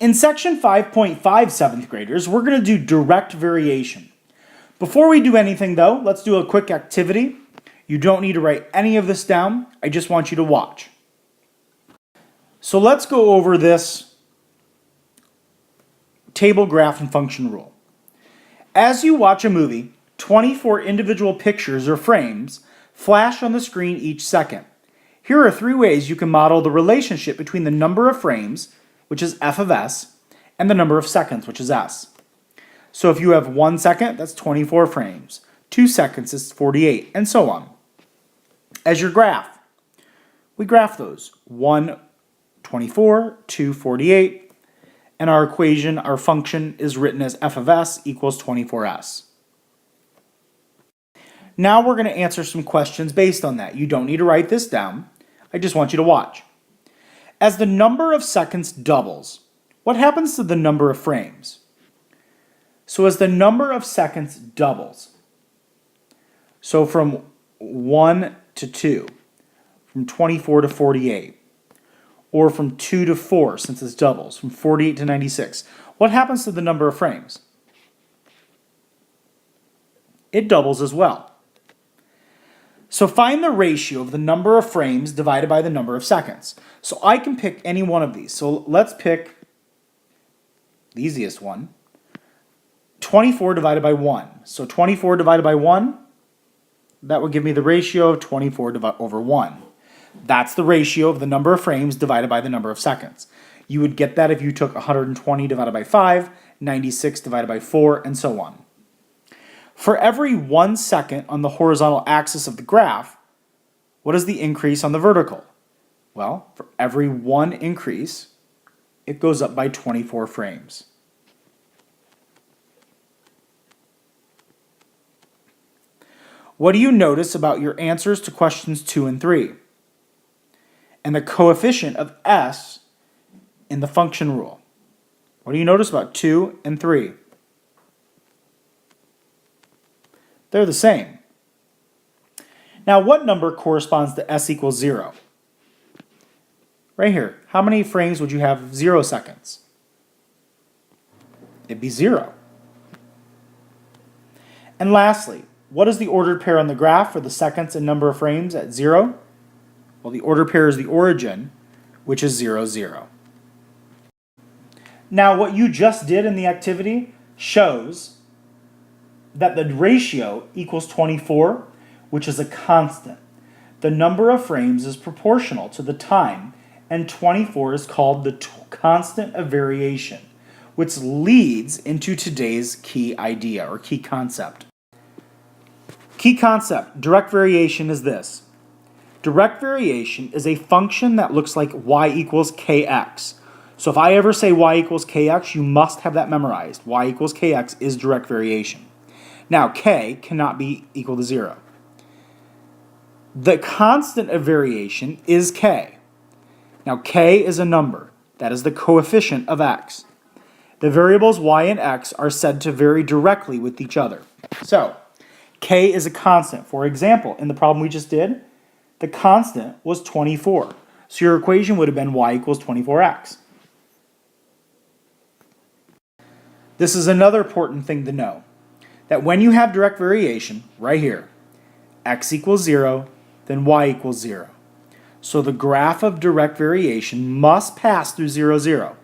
In section 5.5, 7th graders, we're going to do direct variation. Before we do anything though, let's do a quick activity. You don't need to write any of this down. I just want you to watch. So let's go over this table, graph, and function rule. As you watch a movie, 24 individual pictures or frames flash on the screen each second. Here are 3 ways you can model the relationship between the number of frames, which is f of s, and the number of seconds, which is s. So if you have 1 second, that's 24 frames. 2 seconds is 48, and so on. As your graph, we graph those. 1, 24, 2, 48, and our equation, our function, is written as f of s equals 24s. Now we're going to answer some questions based on that. You don't need to write this down. I just want you to watch. As the number of seconds doubles, what happens to the number of frames? So as the number of seconds doubles, so from 1 to 2, from 24 to 48, or from 2 to 4, since it's doubles, from 48 to 96, what happens to the number of frames? It doubles as well. So find the ratio of the number of frames divided by the number of seconds. So I can pick any one of these. So let's pick the easiest one. 24 divided by 1. So 24 divided by 1, that would give me the ratio of 24 over 1. That's the ratio of the number of frames divided by the number of seconds. You would get that if you took 120 divided by 5, 96 divided by 4, and so on. For every 1 second on the horizontal axis of the graph, what is the increase on the vertical? Well, for every 1 increase, it goes up by 24 frames. What do you notice about your answers to questions 2 and 3? And the coefficient of s in the function rule. What do you notice about 2 and 3? They're the same. Now, what number corresponds to s equals 0? Right here. How many frames would you have 0 seconds? It'd be 0. And lastly, what is the ordered pair on the graph for the seconds and number of frames at 0? Well, the ordered pair is the origin, which is 0, 0. Now, what you just did in the activity shows that the ratio equals 24, which is a constant. The number of frames is proportional to the time, and 24 is called the constant of variation, which leads into today's key idea or key concept. Key concept, direct variation, is this. Direct variation is a function that looks like y equals kx. So if I ever say y equals kx, you must have that memorized. Y equals kx is direct variation. Now, k cannot be equal to 0. The constant of variation is k. Now, k is a number. That is the coefficient of x. The variables y and x are said to vary directly with each other. So, k is a constant. For example, in the problem we just did, the constant was 24. So your equation would have been y equals 24x. This is another important thing to know. That when you have direct variation, right here, x equals 0, then y equals 0. So the graph of direct variation must pass through 0, 0.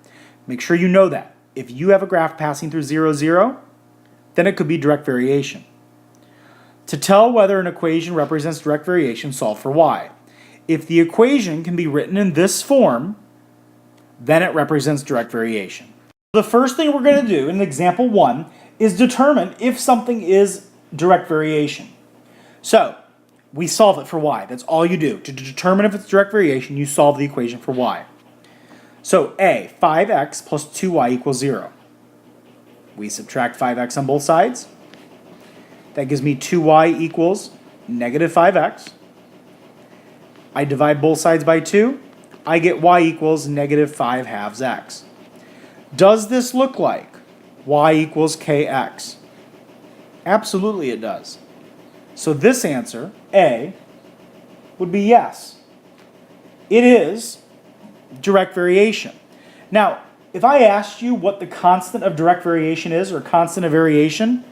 Make sure you know that. If you have a graph passing through 0, 0, then it could be direct variation. To tell whether an equation represents direct variation, solve for y. If the equation can be written in this form, then it represents direct variation. The first thing we're going to do in example 1 is determine if something is direct variation. So, we solve it for y. That's all you do. To determine if it's direct variation, you solve the equation for y. So, a, 5x plus 2y equals 0. We subtract 5x on both sides. That gives me 2y equals negative 5x. I divide both sides by 2. I get y equals negative 5 halves x. Does this look like y equals kx? Absolutely it does. So this answer, A, would be yes. It is direct variation. Now, if I asked you what the constant of direct variation is, or constant of variation,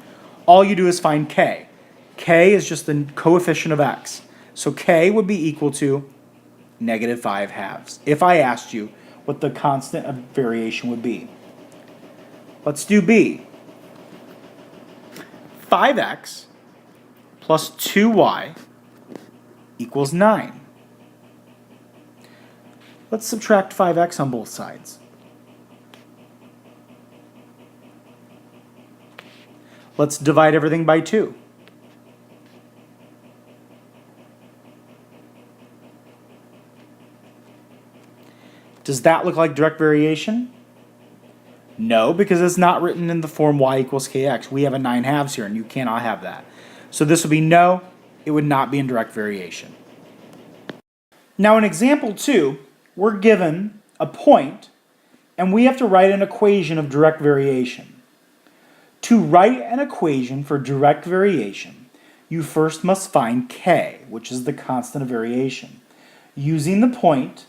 all you do is find k. K is just the coefficient of x. So k would be equal to -5/2 if I asked you what the constant of variation would be. Let's do B. 5x plus 2y equals 9. Let's subtract 5x on both sides. Let's divide everything by 2. Does that look like direct variation? No, because it's not written in the form y equals kx. We have a 9/2 here, and you cannot have that. So this would be no, it would not be in direct variation. Now in example 2, we're given a point, and we have to write an equation of direct variation. To write an equation for direct variation, you first must find k, which is the constant of variation, using the point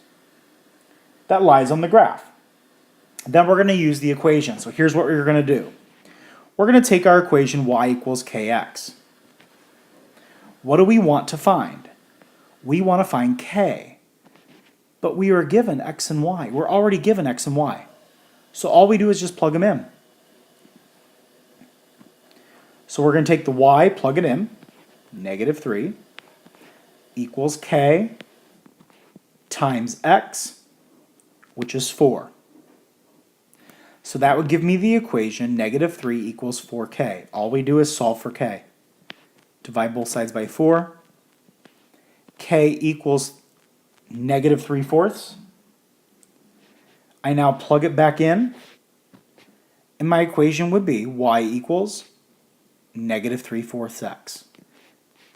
that lies on the graph. Then we're going to use the equation. So here's what we're going to do. We're going to take our equation y equals kx. What do we want to find? We want to find k. But we are given x and y. We're already given x and y. So all we do is just plug them in. So we're going to take the y, plug it in, -3 equals k times x, which is 4. So that would give me the equation -3 equals 4k. All we do is solve for k. Divide both sides by 4. K equals -3/4. I now plug it back in, and my equation would be y equals -3/4 x.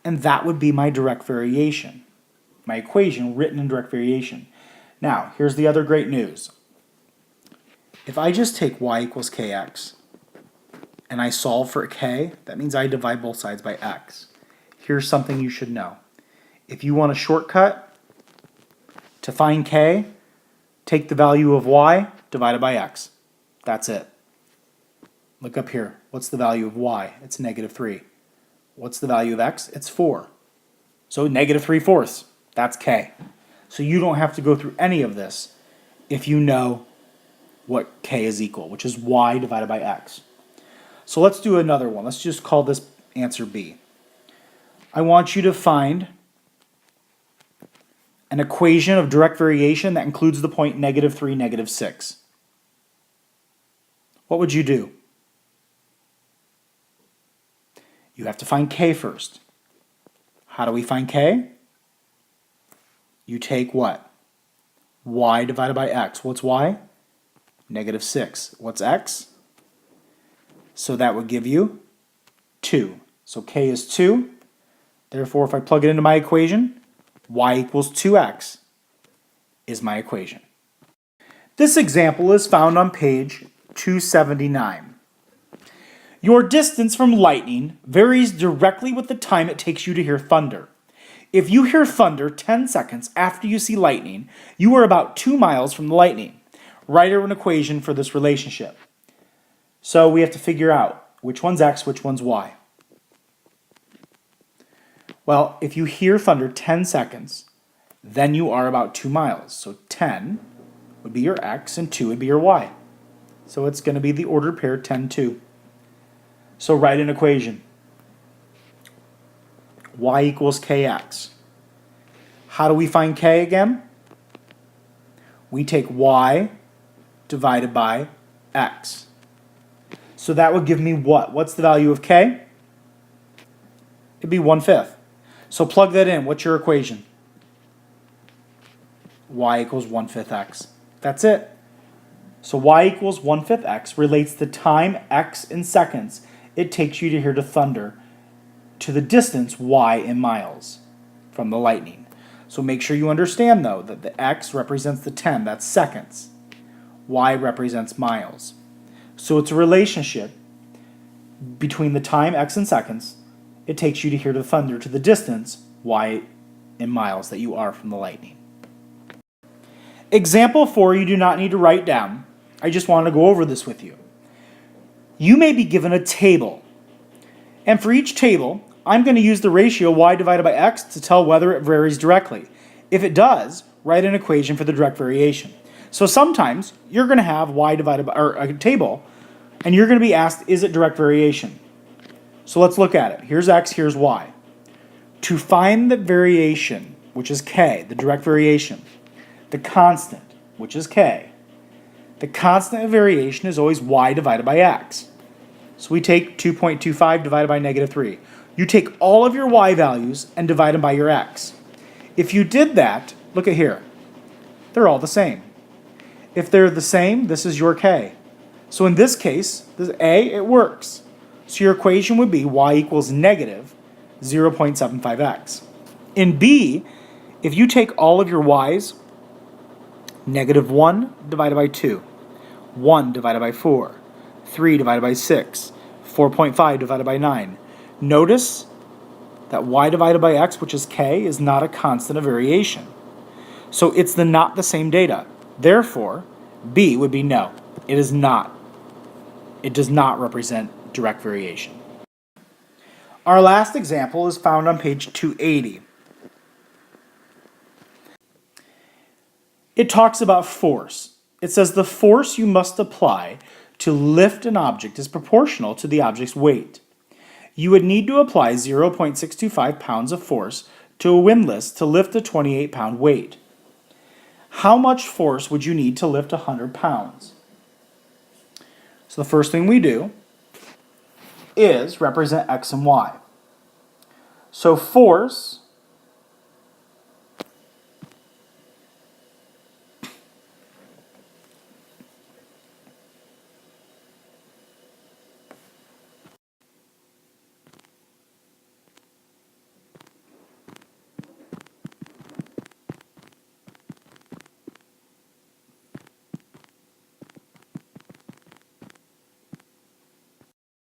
And that would be my direct variation, my equation written in direct variation. Now, here's the other great news. If I just take y equals kx and I solve for k, that means I divide both sides by x. Here's something you should know. If you want a shortcut to find k, take the value of y divided by x. That's it. Look up here. What's the value of y? It's -3. What's the value of x? It's 4. So -3/4. That's k. So you don't have to go through any of this if you know what k is equal, which is y divided by x. So let's do another one. Let's just call this answer B. I want you to find an equation of direct variation that includes the point -3, -6. What would you do? You have to find k first. How do we find k? You take what? Y divided by x. What's y? -6. What's x? So that would give you 2. So k is 2. Therefore, if I plug it into my equation, y equals 2x is my equation. This example is found on page 279. Your distance from lightning varies directly with the time it takes you to hear thunder. If you hear thunder 10 seconds after you see lightning, you are about 2 miles from the lightning. Write an equation for this relationship. So we have to figure out which one's x, which one's y. Well, if you hear thunder 10 seconds, then you are about 2 miles. So 10 would be your x and 2 would be your y. So it's going to be the ordered pair 10, 2. So write an equation. Y equals kx. How do we find k again? We take y divided by x. So that would give me what? What's the value of k? It'd be 1/5. So plug that in. What's your equation? Y equals 1/5 x. That's it. So y equals 1/5 x relates the time x in seconds it takes you to hear the thunder to the distance y in miles from the lightning. So make sure you understand, though, that the x represents the 10, that's seconds. Y represents miles. So it's a relationship between the time x in seconds it takes you to hear the thunder to the distance y in miles that you are from the lightning. Example 4 you do not need to write down. I just want to go over this with you. You may be given a table. And for each table, I'm going to use the ratio y divided by x to tell whether it varies directly. If it does, write an equation for the direct variation. So sometimes you're going to have y divided by, or a table, and you're going to be asked, is it direct variation? So let's look at it. Here's x, here's y. To find the variation, which is k, the direct variation, the constant, which is k, the constant of variation is always y divided by x. So we take 2.25 divided by negative 3. You take all of your y values and divide them by your x. If you did that, look at here. They're all the same. If they're the same, this is your k. So in this case, this A, it works. So your equation would be y equals negative 0.75x. In B, if you take all of your y's, negative 1 divided by 2, 1 divided by 4, 3 divided by 6, 4.5 divided by 9. Notice that y divided by x, which is k, is not a constant of variation. So it's not the same data. Therefore, B would be no. It is not. It does not represent direct variation. Our last example is found on page 280. It talks about force. It says the force you must apply to lift an object is proportional to the object's weight. You would need to apply 0.625 pounds of force to a windlass to lift a 28-pound weight. How much force would you need to lift 100 pounds? So the first thing we do is represent x and y. So force